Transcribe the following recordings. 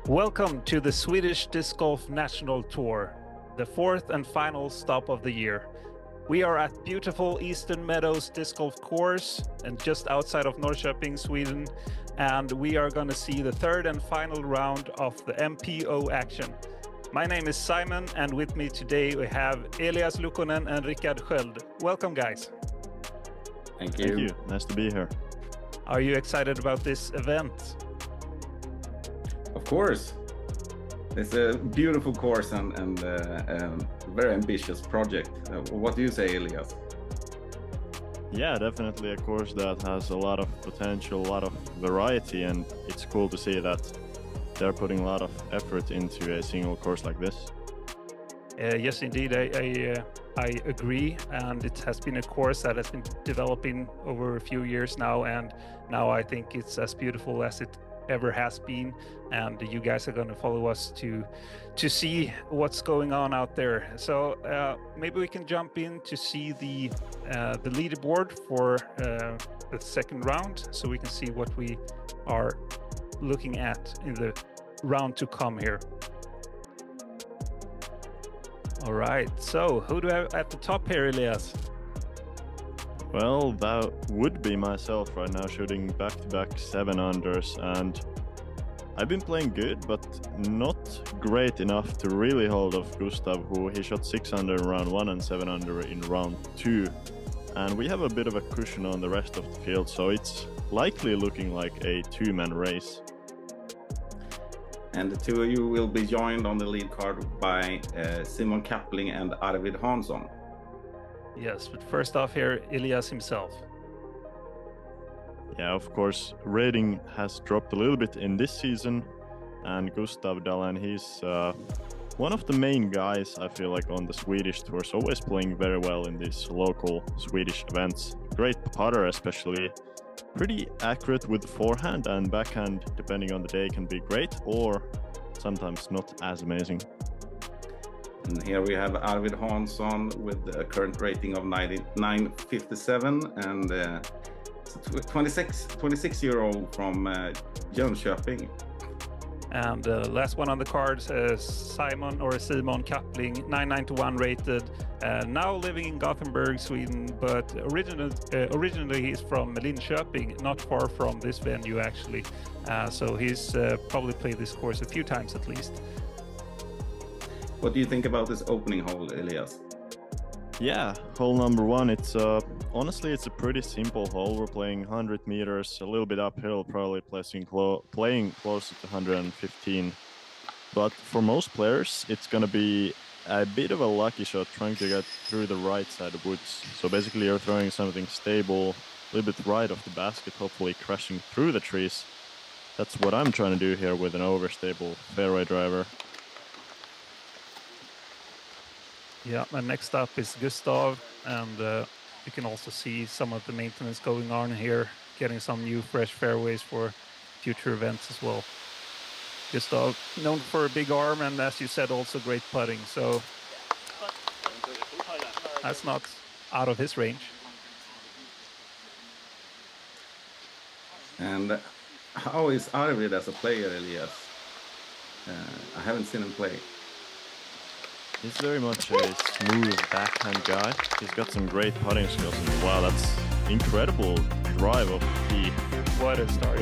Welcome to the Swedish Disc Golf National Tour, the fourth and final stop of the year. We are at beautiful Eastern Meadows Disc Golf course and just outside of Norrköping, Sweden, and we are going to see the third and final round of the MPO action. My name is Simon, and with me today we have Elias Luukkonen and Rickard. Welcome, guys. Thank you. Thank you. Nice to be here. Are you excited about this event? Of course. It's a beautiful course and very ambitious project. What do you say, Elias? Yeah, definitely a course that has a lot of potential, a lot of variety, and it's cool to see that they're putting a lot of effort into a single course like this. Yes, indeed, I agree, and it has been a course that has been developing over a few years now, and now I think it's as beautiful as it ever has been, and you guys are going to follow us to see what's going on out there. So maybe we can jump in to see the leaderboard for the second round, so we can see what we are looking at in the round to come here. All right, so who do I have at the top here, Elias? Well, that would be myself right now, shooting back-to-back 7-unders, and I've been playing good, but not great enough to really hold off Gustav, who he shot 6-under in round 1 and 7-under in round 2. And we have a bit of a cushion on the rest of the field, so it's likely looking like a two-man race. And the two of you will be joined on the lead card by Simon Kappling and Arvid Hansson. Yes, but first off here, Elias himself. Yeah, of course, rating has dropped a little bit in this season, and Gustav Dahlén, he's one of the main guys, I feel like, on the Swedish tours, always playing very well in these local Swedish events. Great putter especially, pretty accurate with forehand, and backhand, depending on the day, can be great or sometimes not as amazing. And here we have Arvid Hansson with a current rating of 957 and 26-year-old from Jönköping. And the last one on the cards is Simon Kappling, 991 rated, now living in Gothenburg, Sweden, but originally he's from Linköping, not far from this venue actually. So he's probably played this course a few times at least. What do you think about this opening hole, Elias? Yeah, hole number 1, it's honestly it's a pretty simple hole. We're playing 100 meters, a little bit uphill, probably playing closer to 115. But for most players, it's gonna be a bit of a lucky shot trying to get through the right side of woods. So basically you're throwing something stable, a little bit right of the basket, hopefully crashing through the trees. That's what I'm trying to do here with an overstable fairway driver. Yeah, and next up is Gustav, and you can also see some of the maintenance going on here, getting some new fresh fairways for future events as well. Gustav, known for a big arm, and as you said, also great putting, so that's not out of his range. And how is Arvid as a player, Elias? I haven't seen him play. He's very much a smooth backhand guy. He's got some great putting skills, and wow, that's incredible drive of the tee. What a start.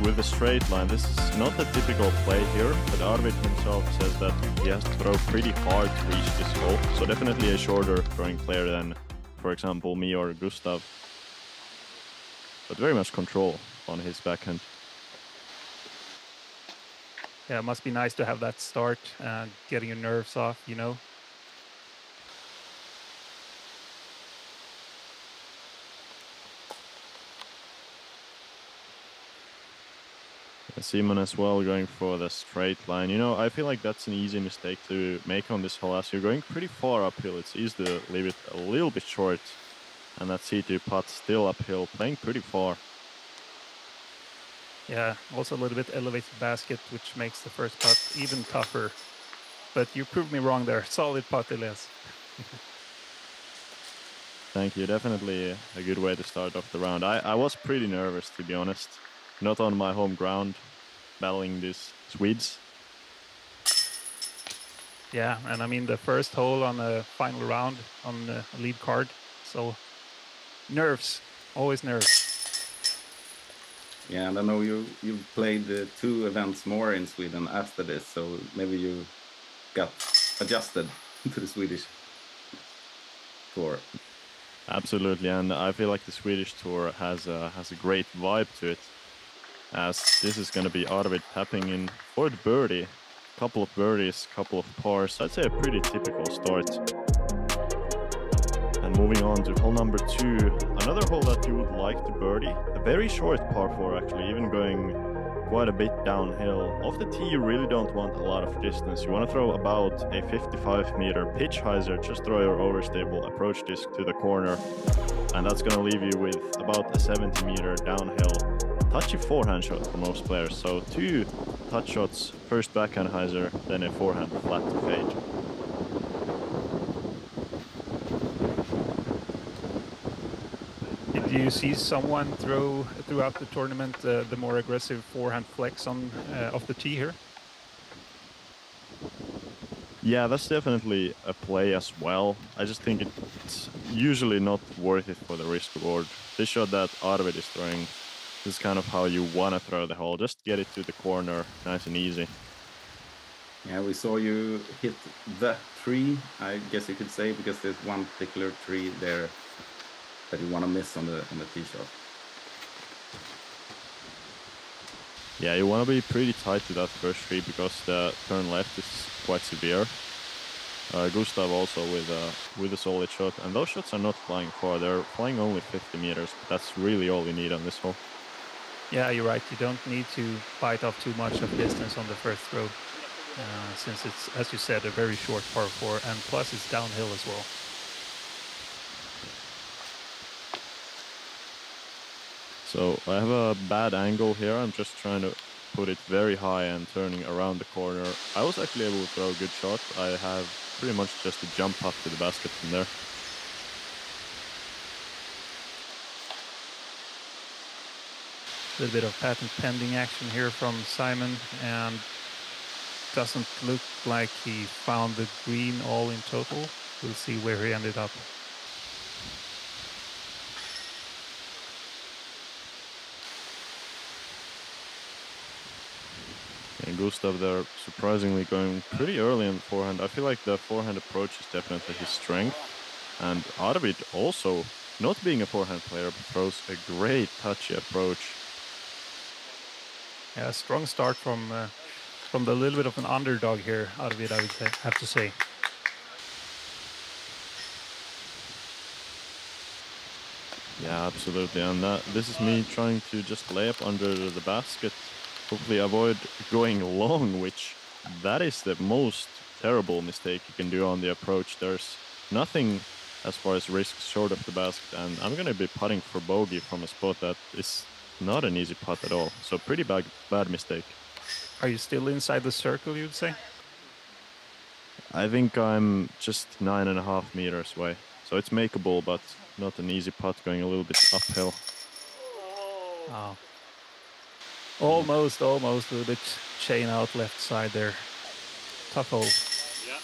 With a straight line. This is not a typical play here, but Arvid himself says that he has to throw pretty hard to reach this hole. So definitely a shorter throwing player than, for example, me or Gustav. But very much control on his backhand. Yeah, it must be nice to have that start and getting your nerves off, you know. Simon as well going for the straight line. You know, I feel like that's an easy mistake to make on this hole as you're going pretty far uphill. It's easy to leave it a little bit short. And that C2 putt still uphill, playing pretty far. Yeah, also a little bit elevated basket, which makes the first putt even tougher. But you proved me wrong there. Solid putt, Elias. Thank you. Definitely a good way to start off the round. I was pretty nervous, to be honest. Not on my home ground, battling these Swedes. Yeah, and I mean the first hole on the final round on the lead card. So nerves, always nerves. Yeah, and I know you've played 2 events more in Sweden after this, so maybe you got adjusted to the Swedish tour. Absolutely, and I feel like the Swedish tour has a great vibe to it, as this is going to be Arvid tapping in for the birdie. Couple of birdies, couple of pars. I'd say a pretty typical start. And moving on to hole number 2, another hole that you would like to birdie. A very short par 4 actually, even going quite a bit downhill. Off the tee, you really don't want a lot of distance. You want to throw about a 55-meter pitch hyzer. Just throw your overstable approach disc to the corner. And that's going to leave you with about a 70-meter downhill touchy forehand shot for most players. So 2 touch shots, first backhand hyzer, then a forehand flat to fade. Did you see someone throw throughout the tournament the more aggressive forehand flex on off the tee here? Yeah, that's definitely a play as well. I just think it's usually not worth it for the risk reward. This shot that Arvid is throwing, this is kind of how you want to throw the hole. Just get it to the corner, nice and easy. Yeah, we saw you hit the tree, I guess you could say, because there's one particular tree there that you want to miss on the tee shot. Yeah, you want to be pretty tight to that first tree because the turn left is quite severe. Gustav also with a solid shot, and those shots are not flying far. They're flying only 50 meters. But that's really all you need on this hole. Yeah, you're right. You don't need to bite off too much of distance on the first throw, since it's, as you said, a very short par 4, and plus it's downhill as well. So I have a bad angle here. I'm just trying to put it very high and turning around the corner. I was actually able to throw a good shot. I have pretty much just a jump up to the basket from there. A little bit of patent pending action here from Simon, and doesn't look like he found the green all in total. We'll see where he ended up. And Gustav there surprisingly going pretty early on the forehand. I feel like the forehand approach is definitely his strength. And Arvid also, not being a forehand player, but throws a great touchy approach. Yeah, strong start from the little bit of an underdog here, Arvid, I would have to say. Yeah, absolutely. And this is me trying to just lay up under the basket. Hopefully avoid going long, which that is the most terrible mistake you can do on the approach. There's nothing as far as risks short of the basket, and I'm going to be putting for bogey from a spot that is not an easy putt at all. So pretty bad mistake. Are you still inside the circle, you'd say? I think I'm just 9.5 meters away. So it's makeable, but not an easy putt, going a little bit uphill. Oh. Almost a little bit chain out left side there. Tough hole. Yeah.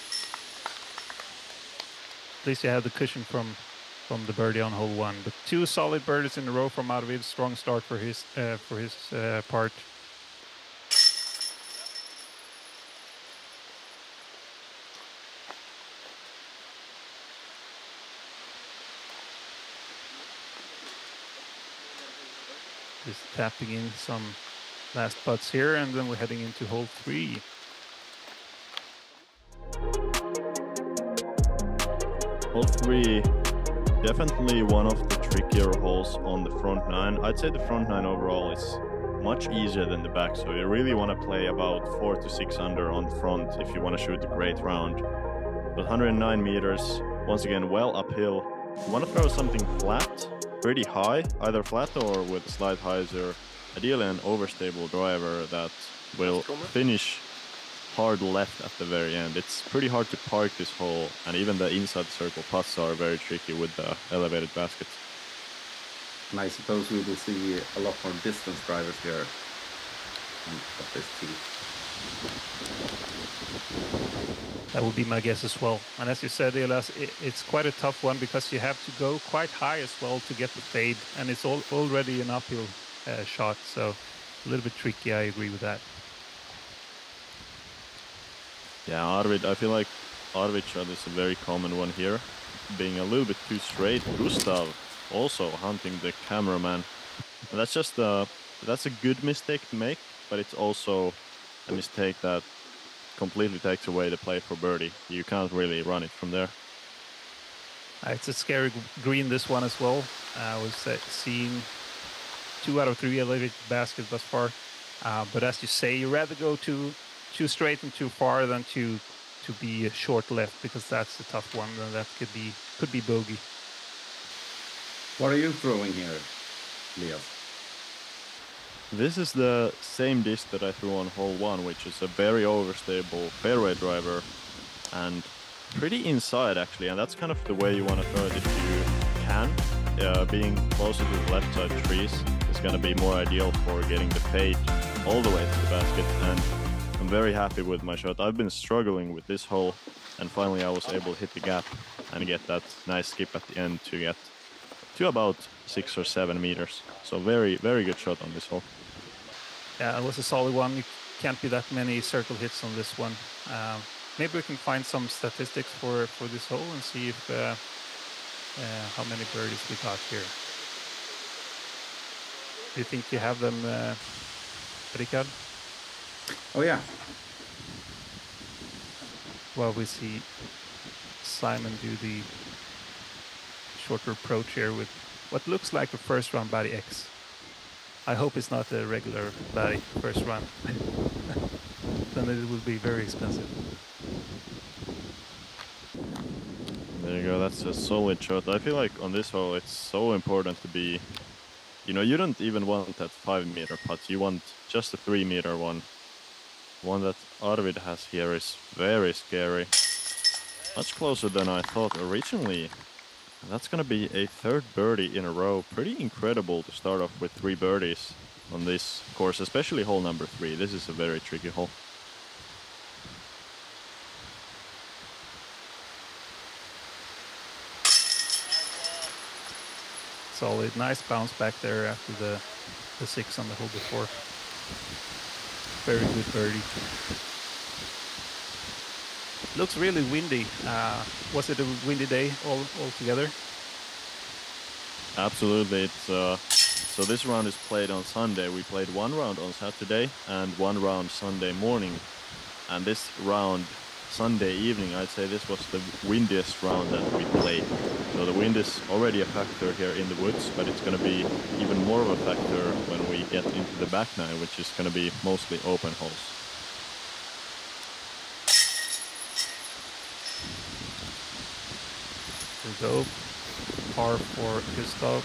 At least you have the cushion from the birdie on hole 1. But 2 solid birdies in a row from Arvid. Strong start for his part. Just tapping in some last putts here, and then we're heading into hole 3. Hole 3, definitely one of the trickier holes on the front 9. I'd say the front 9 overall is much easier than the back. So you really want to play about 4 to 6 under on front if you want to shoot a great round. But 109 meters, once again, well uphill. You want to throw something flat, pretty high, either flat or with a slight hyzer. Ideally an overstable driver that will finish hard left at the very end. It's pretty hard to park this hole, and even the inside circle putts are very tricky with the elevated baskets. And I suppose we will see a lot more distance drivers here at this tee. That would be my guess as well. And as you said, Elias, it's quite a tough one because you have to go quite high as well to get the fade, and it's already an uphill shot, so a little bit tricky. I agree with that. Yeah, Arvid, I feel like Arvid shot is a very common one here, being a little bit too straight. Gustav also hunting the cameraman. And that's just that's a good mistake to make, but it's also a mistake that completely takes away the play for birdie. You can't really run it from there. It's a scary green, this one as well. I was seeing 2 out of 3 elevated baskets thus far. But as you say, you rather go too straight and too far than to be short left, because that's the tough one, and that could be bogey. What are you throwing here, Elias? This is the same disc that I threw on hole 1, which is a very overstable fairway driver and pretty inside actually, and that's kind of the way you want to throw it if you can. Being closer to the left side trees is going to be more ideal for getting the fade all the way to the basket, and I'm very happy with my shot. I've been struggling with this hole, and finally I was able to hit the gap and get that nice skip at the end to get to about 6 or 7 meters. So very, very good shot on this hole. Yeah, it was a solid one. You can't be that many circle hits on this one. Maybe we can find some statistics for this hole and see if how many birdies we got here. Do you think you have them, Rickard? Oh yeah. Well, we see Simon do the shorter approach here with what looks like a first round body X. I hope it's not a regular body first run. Then it will be very expensive. There you go, that's a solid shot. I feel like on this hole it's so important to be, you know, you don't even want that 5 meter putt, you want just a 3 meter one. One that Arvid has here is very scary. Much closer than I thought originally. That's gonna be a 3rd birdie in a row. Pretty incredible to start off with 3 birdies on this course, especially hole number 3. This is a very tricky hole. Solid, nice bounce back there after the 6 on the hole before. Very good birdie. Looks really windy. Was it a windy day altogether? Absolutely. It's so this round is played on Sunday. We played 1 round on Saturday and 1 round Sunday morning. And this round, Sunday evening, I'd say this was the windiest round that we played. So the wind is already a factor here in the woods, but it's going to be even more of a factor when we get into the back 9, which is going to be mostly open holes. Here we go. Par for Gustav,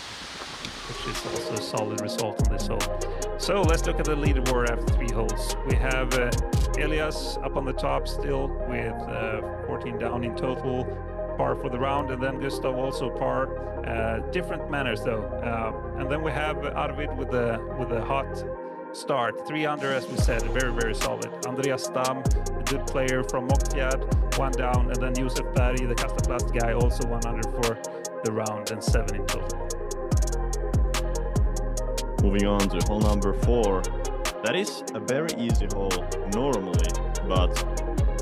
which is also a solid result on this hole. So let's look at the leaderboard after 3 holes. We have Elias up on the top still with 14 down in total, par for the round, and then Gustav also par. Different manners though. And then we have Arvid with a hot start, 3 under as we said, very, very solid. Andreas Stam, a good player from Mockfjärd, 1 down, and then Josef Berg, the Kastaplast guy, also 1 under for the round, and 7 in total. Moving on to hole number 4. That is a very easy hole normally, but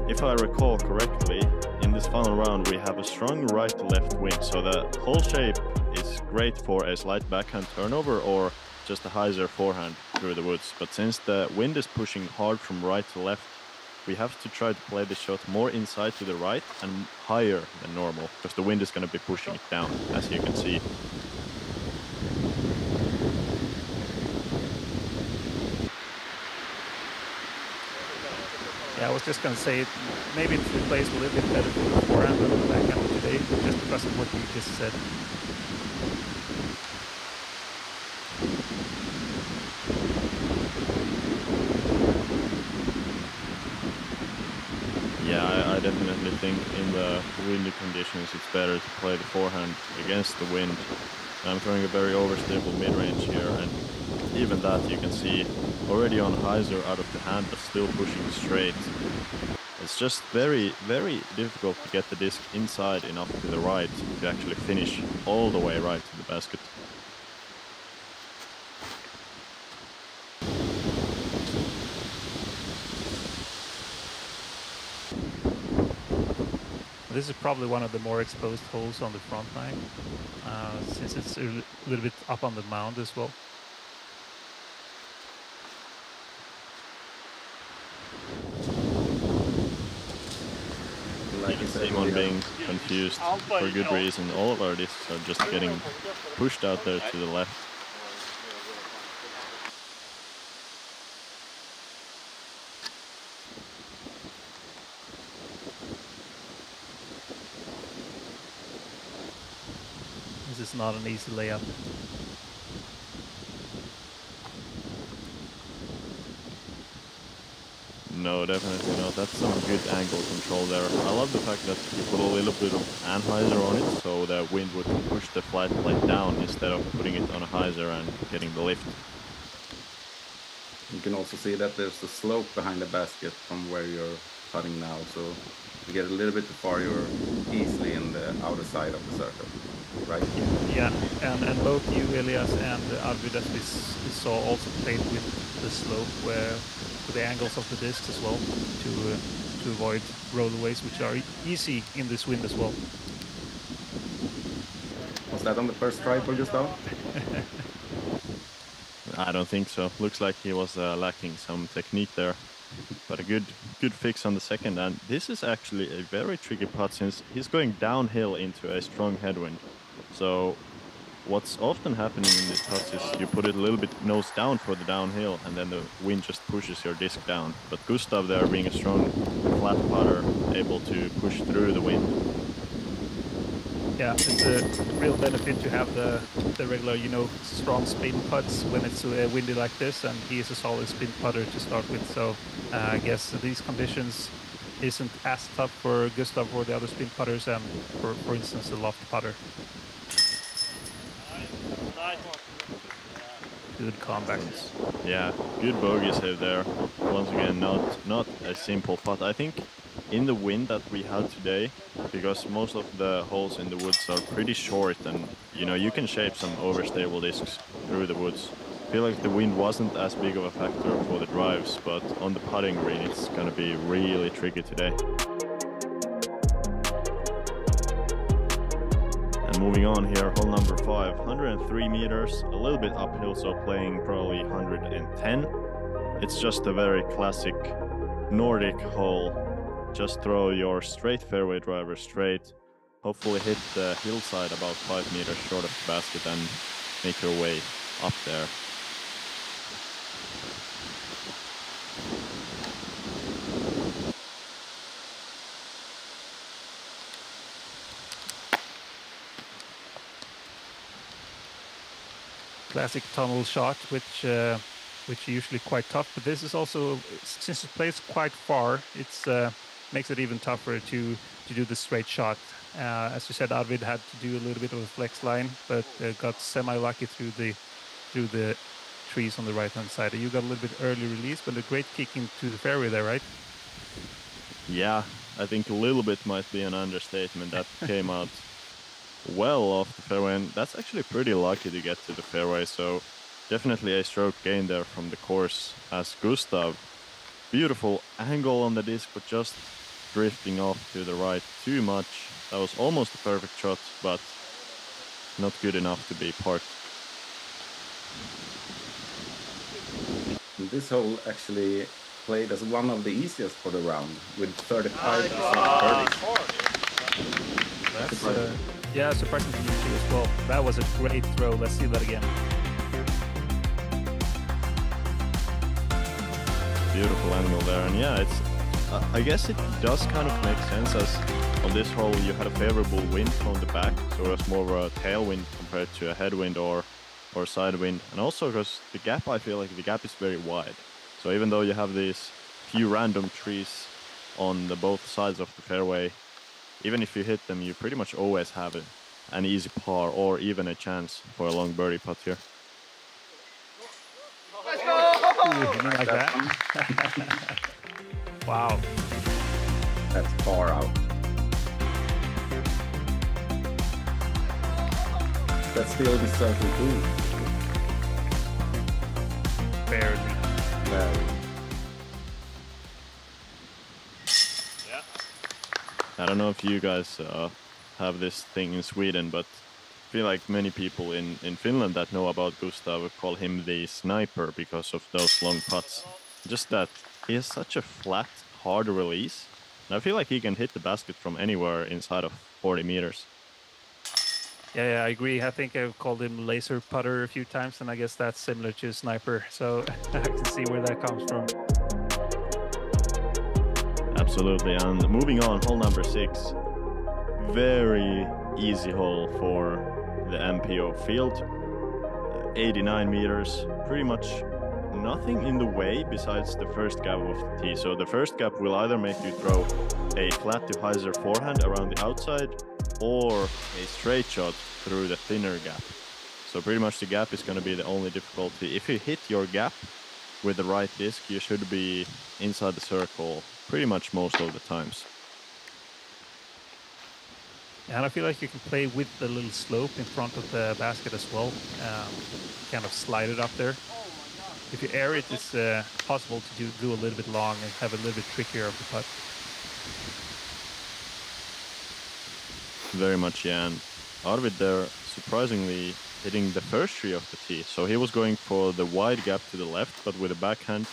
if I recall correctly, in this final round we have a strong right to left wind, so the hole shape is great for a slight backhand turnover or just a hyzer forehand through the woods. But since the wind is pushing hard from right to left, we have to try to play the shot more inside to the right and higher than normal, because the wind is going to be pushing it down, as you can see. I was just going to say, maybe it plays a little bit better for the forehand than the backhand today, just because of what you just said. Yeah, I definitely think in the windy conditions it's better to play the forehand against the wind. I'm throwing a very overstable mid-range here, and even that you can see already on hyzer out of the hand, but still pushing straight. It's just very, very difficult to get the disc inside enough to the right to actually finish all the way right to the basket. This is probably one of the more exposed holes on the front nine, since it's a little bit up on the mound as well. Like Simon being confused for good reason. All of our discs are just getting pushed out there to the left. This is not an easy layup. No, definitely not. That's some good angle control there. I love the fact that you put a little bit of anhyzer on it, so the wind would push the flight plate down instead of putting it on a hyzer and getting the lift. You can also see that there's a slope behind the basket from where you're putting now, so you get a little bit too far, you're easily in the outer side of the circle, right? Yeah, and both you, Elias, and Arvid, as we saw, also played with the slope, with the angles of the discs as well, to avoid rollaways, which are easy in this wind as well. Was that on the first try for Gustav? I don't think so. Looks like he was lacking some technique there. But a good fix on the second, and this is actually a very tricky putt since he's going downhill into a strong headwind. So what's often happening in these putts is you put it a little bit nose down for the downhill, and then the wind just pushes your disc down. But Gustav there, being a strong flat putter, able to push through the wind. Yeah, it's a real benefit to have the regular, strong spin putts when it's windy like this, and he is a solid spin putter to start with. So I guess these conditions isn't as tough for Gustav or the other spin putters, and for instance the loft putter. Good comeback. Yeah, good bogey save there. Once again, not a simple putt. I think in the wind that we had today, because most of the holes in the woods are pretty short, and you can shape some overstable discs through the woods. I feel like the wind wasn't as big of a factor for the drives, but on the putting green it's gonna be really tricky today. And moving on here, hole number 5, 103 meters, a little bit uphill, so playing probably 110. It's just a very classic Nordic hole. Just throw your straight fairway driver straight, hopefully hit the hillside about 5 meters short of the basket and make your way up there. Classic tunnel shot, which usually quite tough, but this is also, since it plays quite far, it's makes it even tougher to do the straight shot. As you said, Arvid had to do a little bit of a flex line, but got semi-lucky through the trees on the right-hand side. You got a little bit early release, but a great kick into the fairway there, right? Yeah, I think a little bit might be an understatement. That came out well off the fairway, and that's actually pretty lucky to get to the fairway, so definitely a stroke gain there from the course as Gustav. Beautiful angle on the disc, but just drifting off to the right too much. That was almost a perfect shot, but not good enough to be parked. This hole actually played as one of the easiest for the round, with 35% birdies. That's yeah, surprisingly easy as well. That was a great throw. Let's see that again. Beautiful angle there, and yeah, it's I guess it does kind of make sense, as on this hole you had a favorable wind from the back, so it was more of a tailwind compared to a headwind or side wind. And also because the gap, I feel like the gap is very wide. So even though you have these few random trees on the both sides of the fairway, even if you hit them, you pretty much always have an easy par or even a chance for a long birdie putt here. Let's go! Like that. Wow. That's far out. That's still the circle too. Barely. Yeah. I don't know if you guys have this thing in Sweden, but I feel like many people in Finland that know about Gustav call him the sniper because of those long putts. Just that he has such a flat, hard release. And I feel like he can hit the basket from anywhere inside of 40 meters. Yeah, I agree. I think I've called him laser putter a few times, and I guess that's similar to sniper. So I can see where that comes from. Absolutely. And moving on, hole number 6. Very easy hole for the MPO field. 89 meters. Pretty much nothing in the way besides the first gap of the tee. So the first gap will either make you throw a flat to hyzer forehand around the outside or a straight shot through the thinner gap. So pretty much the gap is going to be the only difficulty. If you hit your gap with the right disc, you should be inside the circle pretty much most of the times. And I feel like you can play with the little slope in front of the basket as well. Kind of slide it up there. If you air it, it's possible to do a little bit long and have a little bit trickier of the putt. Very much, yeah. And Arvid there surprisingly hitting the first tree of the tee. So he was going for the wide gap to the left, but with a backhand.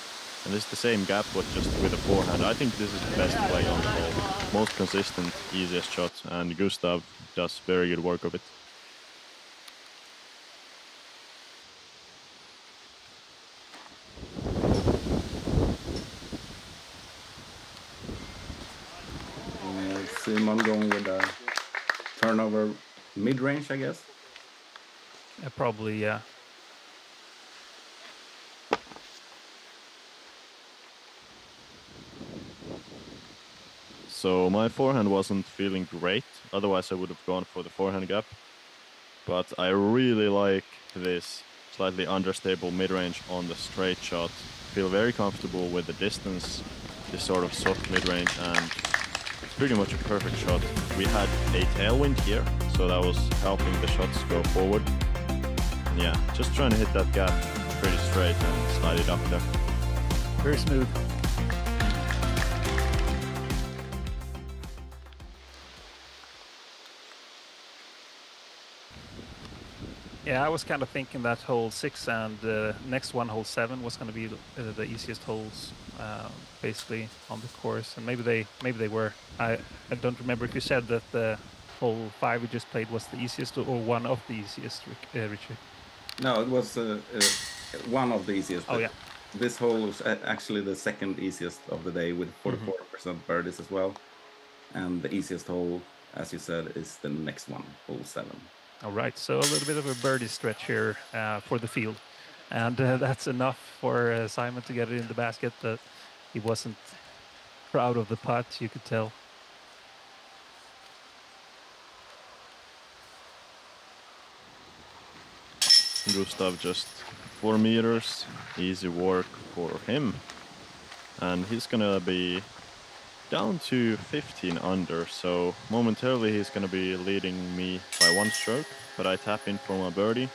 And this is the same gap, but just with a forehand. I think this is the best play on the hole. Most consistent, easiest shot. And Gustav does very good work of it. Simon going with a turnover mid-range, I guess. Yeah, probably, yeah. So my forehand wasn't feeling great. Otherwise, I would have gone for the forehand gap. But I really like this slightly understable mid-range on the straight shot. Feel very comfortable with the distance, this sort of soft mid-range, and pretty much a perfect shot. We had a tailwind here, so that was helping the shots go forward. And yeah, just trying to hit that gap pretty straight and slide it up there. Very smooth. Yeah, I was kind of thinking that hole 6 and the next one, hole 7, was going to be the easiest holes, basically on the course, and maybe they were. I don't remember if you said that the hole 5 we just played was the easiest or one of the easiest, Richard. No, it was one of the easiest. Oh yeah. This hole was actually the second easiest of the day with 44% birdies as well, and the easiest hole, as you said, is the next one, hole 7. All right, so a little bit of a birdie stretch here for the field. And that's enough for Simon to get it in the basket. But he wasn't proud of the putt, you could tell. Gustav just 4 meters, easy work for him. And he's gonna be down to 15 under, so momentarily he's going to be leading me by 1 stroke, but I tap in for my birdie,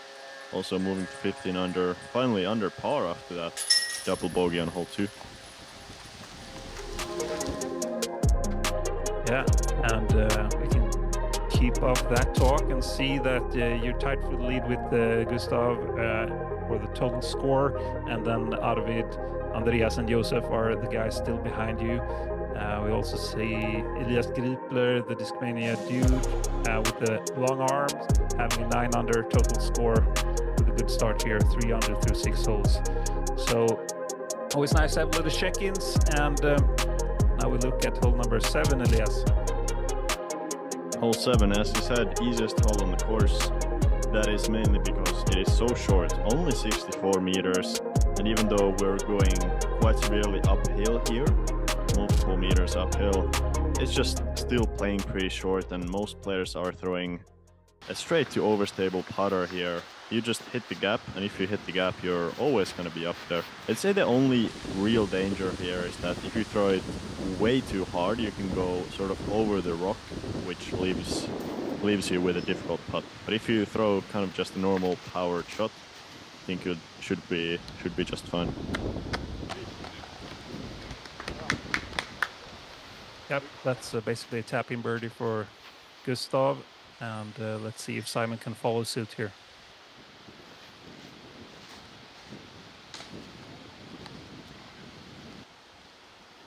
also moving to 15 under, finally under par after that double bogey on hole 2. Yeah, and we can keep up that talk and see that you're tied for the lead with Gustav for the total score, and then Arvid, Andreas and Josef are the guys still behind you. We also see Elias Luukkonen, the Discmania dude, with the long arms, having a 9 under total score with a good start here, 3 under through 6 holes. So always nice to have a little check-ins, and now we look at hole number 7, Elias. Hole 7, as you said, easiest hole on the course. That is mainly because it is so short, only 64 meters. And even though we're going quite severely uphill here, multiple meters uphill, it's just still playing pretty short, and most players are throwing a straight to overstable putter here. You just hit the gap, and if you hit the gap, you're always going to be up there. I'd say the only real danger here is that if you throw it way too hard, you can go sort of over the rock, which leaves you with a difficult putt. But if you throw kind of just a normal powered shot, I think it should be just fine. Yep, that's basically a tap-in birdie for Gustav, and let's see if Simon can follow suit here.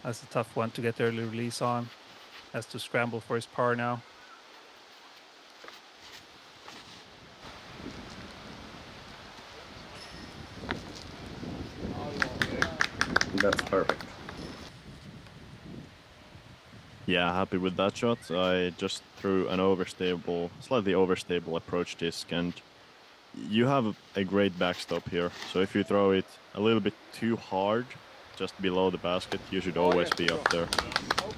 That's a tough one to get early release on. Has to scramble for his par now. That's perfect. Yeah, happy with that shot. I just threw an slightly overstable approach disc, and you have a great backstop here. So if you throw it a little bit too hard, just below the basket, you should always be up there,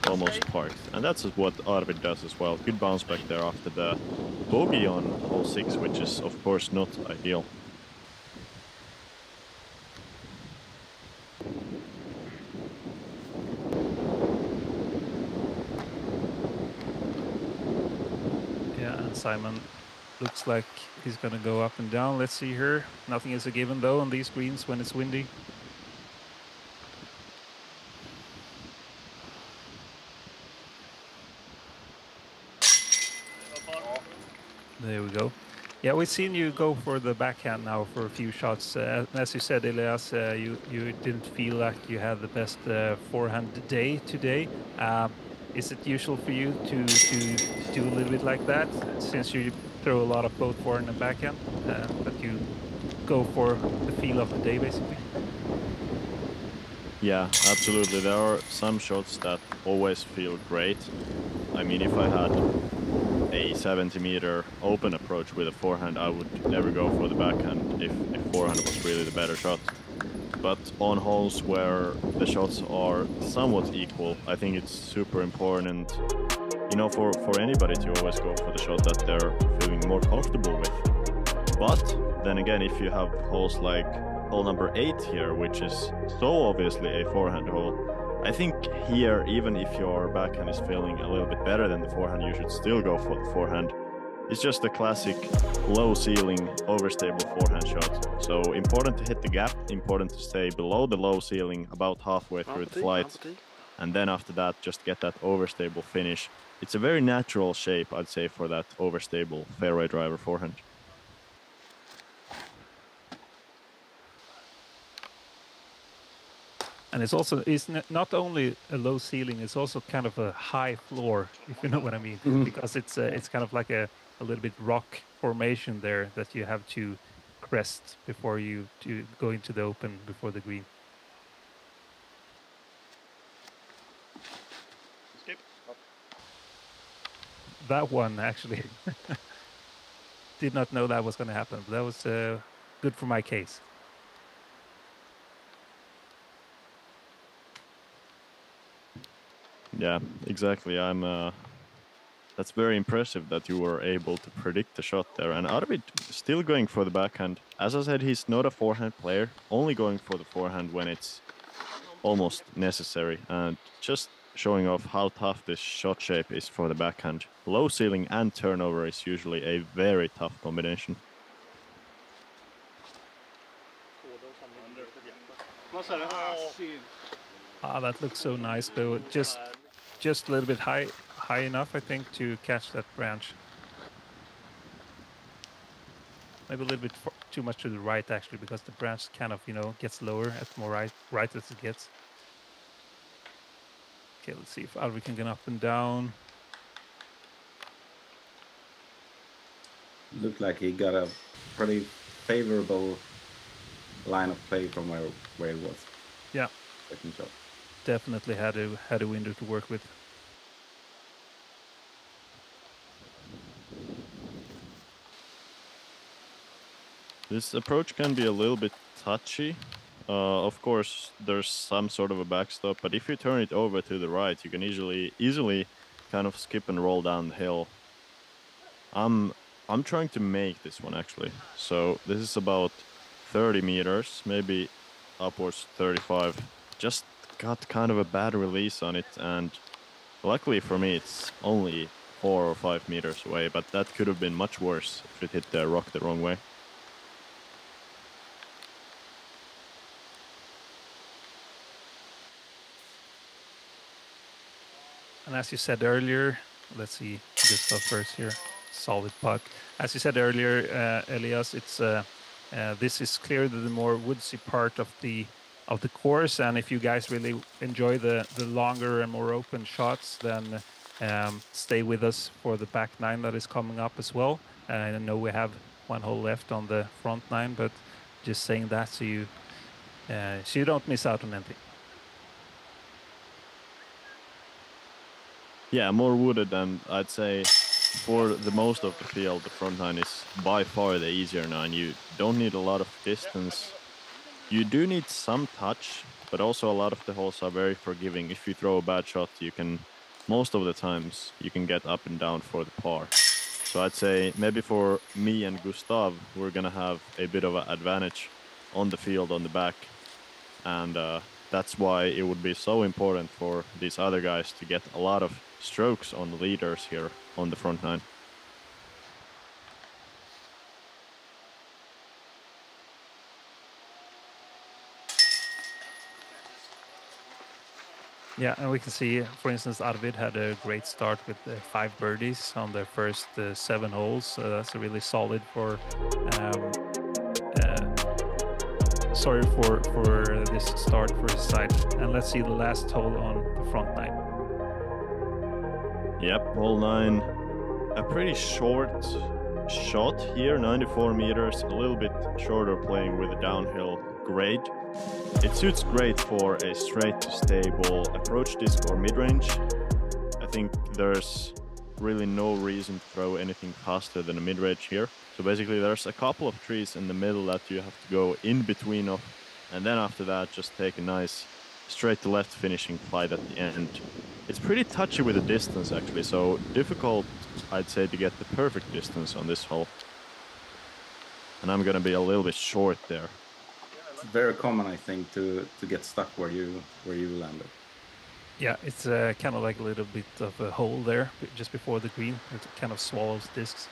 almost parked. And that's what Arvid does as well. Good bounce back there after the bogey on hole 6, which is of course not ideal. Yeah, and Simon looks like he's going to go up and down. Let's see here. Nothing is a given though on these greens when it's windy. There we go. Yeah, we've seen you go for the backhand now for a few shots. As you said, Elias, you didn't feel like you had the best forehand day today. Is it usual for you to do a little bit like that, since you throw a lot of both forehand and backhand, that you go for the feel of the day, basically? Yeah, absolutely. There are some shots that always feel great. I mean, if I had a 70-meter open approach with a forehand, I would never go for the backhand if forehand was really the better shot. But on holes where the shots are somewhat equal, I think it's super important, you know, for anybody to always go for the shot that they're feeling more comfortable with. But then again, if you have holes like hole number 8 here, which is so obviously a forehand hole, I think here, even if your backhand is feeling a little bit better than the forehand, you should still go for the forehand. It's just a classic low ceiling, overstable forehand shot. So important to hit the gap, important to stay below the low ceiling about halfway through the flight. And then after that, just get that overstable finish. It's a very natural shape, I'd say, for that overstable fairway driver forehand. And it's not only a low ceiling, it's also kind of a high floor, if you know what I mean, because it's kind of like a little bit rock formation there that you have to crest before you go into the open before the green. Skip. That one actually did not know that was going to happen. But that was good for my case. Yeah, exactly. That's very impressive that you were able to predict the shot there. And Arvid still going for the backhand. As I said, he's not a forehand player, only going for the forehand when it's almost necessary. And just showing off how tough this shot shape is for the backhand. Low ceiling and turnover is usually a very tough combination. That looks so nice, but just a little bit high enough, I think, to catch that branch. Maybe a little bit too much to the right, actually, because the branch kind of, gets lower at more right as it gets. Okay, let's see if Arvid can get up and down. Looked like he got a pretty favorable line of play from where he was. Yeah. Second shot. definitely had a window to work with. This approach can be a little bit touchy. Of course, there's some sort of a backstop, but if you turn it over to the right, you can easily kind of skip and roll down the hill. I'm trying to make this one actually. So this is about 30 meters, maybe upwards 35. Just got kind of a bad release on it, and luckily for me, it's only 4 or 5 meters away, but that could have been much worse if it hit the rock the wrong way. And as you said earlier, let's see Gustav first here. Solid putt. As you said earlier, Elias, it's this is clearly the more woodsy part of the course, and if you guys really enjoy the longer and more open shots, then stay with us for the back nine that is coming up as well. I know we have one hole left on the front nine, but just saying that so you don't miss out on anything. Yeah, more wooded, and I'd say for the most of the field, the front nine is by far the easier nine. You don't need a lot of distance. You do need some touch, but also a lot of the holes are very forgiving. If you throw a bad shot, most of the times, you can get up and down for the par. So I'd say maybe for me and Gustav, we're gonna have a bit of an advantage on the field on the back. And that's why it would be so important for these other guys to get a lot of strokes on the leaders here on the front nine. Yeah, and we can see, for instance, Arvid had a great start with 5 birdies on their first 7 holes. That's a really solid for this start for his side. And let's see the last hole on the front nine. Yep, hole 9. A pretty short shot here, 94 meters, a little bit shorter playing with a downhill grade. It suits great for a straight to stable approach disc or mid-range. I think there's really no reason to throw anything faster than a mid-range here. So basically there's a couple of trees in the middle that you have to go in between of, and then after that just take a nice straight to left finishing flight at the end. It's pretty touchy with the distance actually, so difficult, I'd say, to get the perfect distance on this hole. And I'm gonna be a little bit short there. It's very common, I think, to get stuck where you landed. Yeah, it's kind of like a little bit of a hole there just before the green. It kind of swallows discs.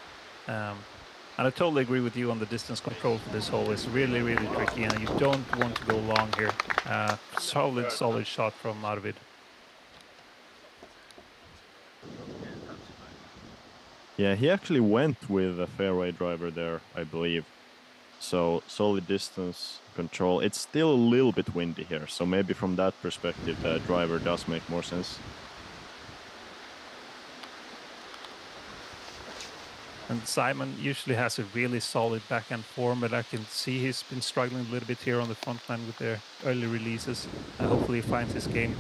And I totally agree with you on the distance control for this hole. It's really, really tricky, and you don't want to go long here. Solid shot from Arvid. Yeah, he actually went with a fairway driver there, I believe. So solid distance control. It's still a little bit windy here, so maybe from that perspective the driver does make more sense. And Simon usually has a really solid backhand form, but I can see he's been struggling a little bit here on the front line with their early releases. And hopefully he finds his game.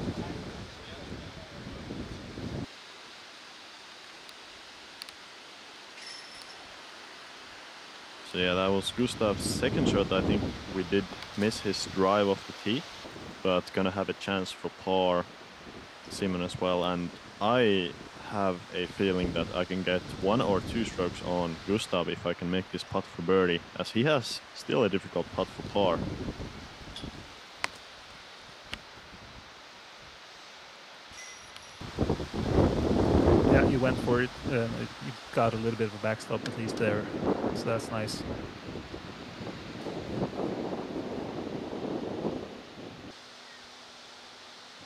So yeah, that was Gustav's second shot. I think we did miss his drive off the tee, but gonna have a chance for par, Simon as well. And I have a feeling that I can get 1 or 2 strokes on Gustav if I can make this putt for birdie, as he has still a difficult putt for par. Yeah, you went for it. You got a little bit of a backstop at least there, so that's nice.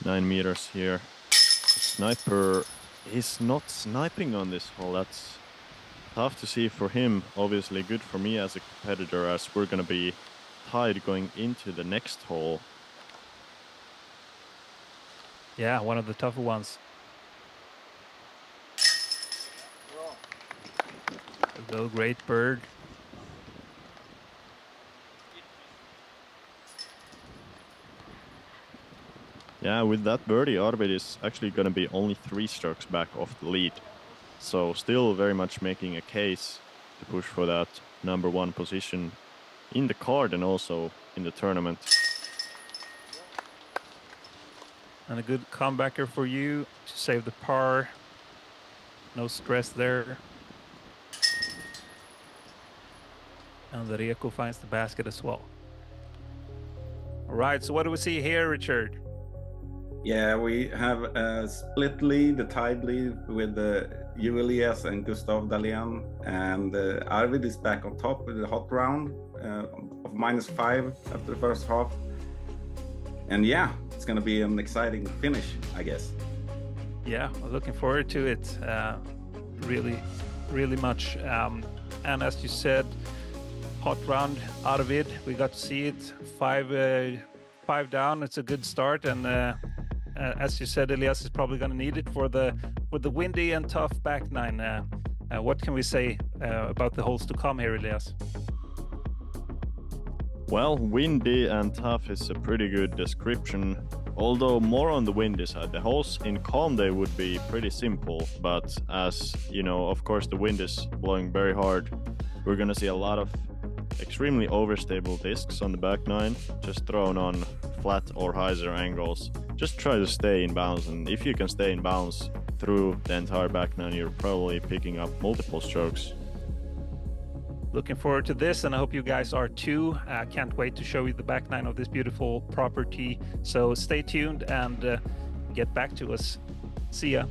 Nine meters here. Sniper is not sniping on this hole. That's tough to see for him. Obviously good for me as a competitor, as we're gonna be tied going into the next hole. Yeah, one of the tougher ones. Go, great bird. Yeah, with that birdie, Arvid is actually going to be only 3 strokes back off the lead. So still very much making a case to push for that number 1 position in the card and also in the tournament. And a good comebacker for you to save the par. No stress there. And the Rieko finds the basket as well. All right, so what do we see here, Richard? Yeah, we have a split lead, a tied lead with you, Elias, and Gustav Dahlén. And Arvid is back on top with a hot round of -5 after the first half. And yeah, it's going to be an exciting finish, I guess. Yeah, I'm looking forward to it. Really much. And as you said, hot round out of it. We got to see it. 5 down. It's a good start. And as you said, Elias is probably going to need it for the windy and tough back nine. What can we say about the holes to come here, Elias? Well, windy and tough is a pretty good description, although more on the windy side. The holes in calm day would be pretty simple, but as you know, of course, the wind is blowing very hard. We're gonna see a lot of extremely overstable discs on the back nine, just thrown on flat or hyzer angles. Just try to stay in bounds, and if you can stay in bounds through the entire back nine, you're probably picking up multiple strokes. Looking forward to this, and I hope you guys are too. I can't wait to show you the back nine of this beautiful property. So stay tuned and get back to us. See ya.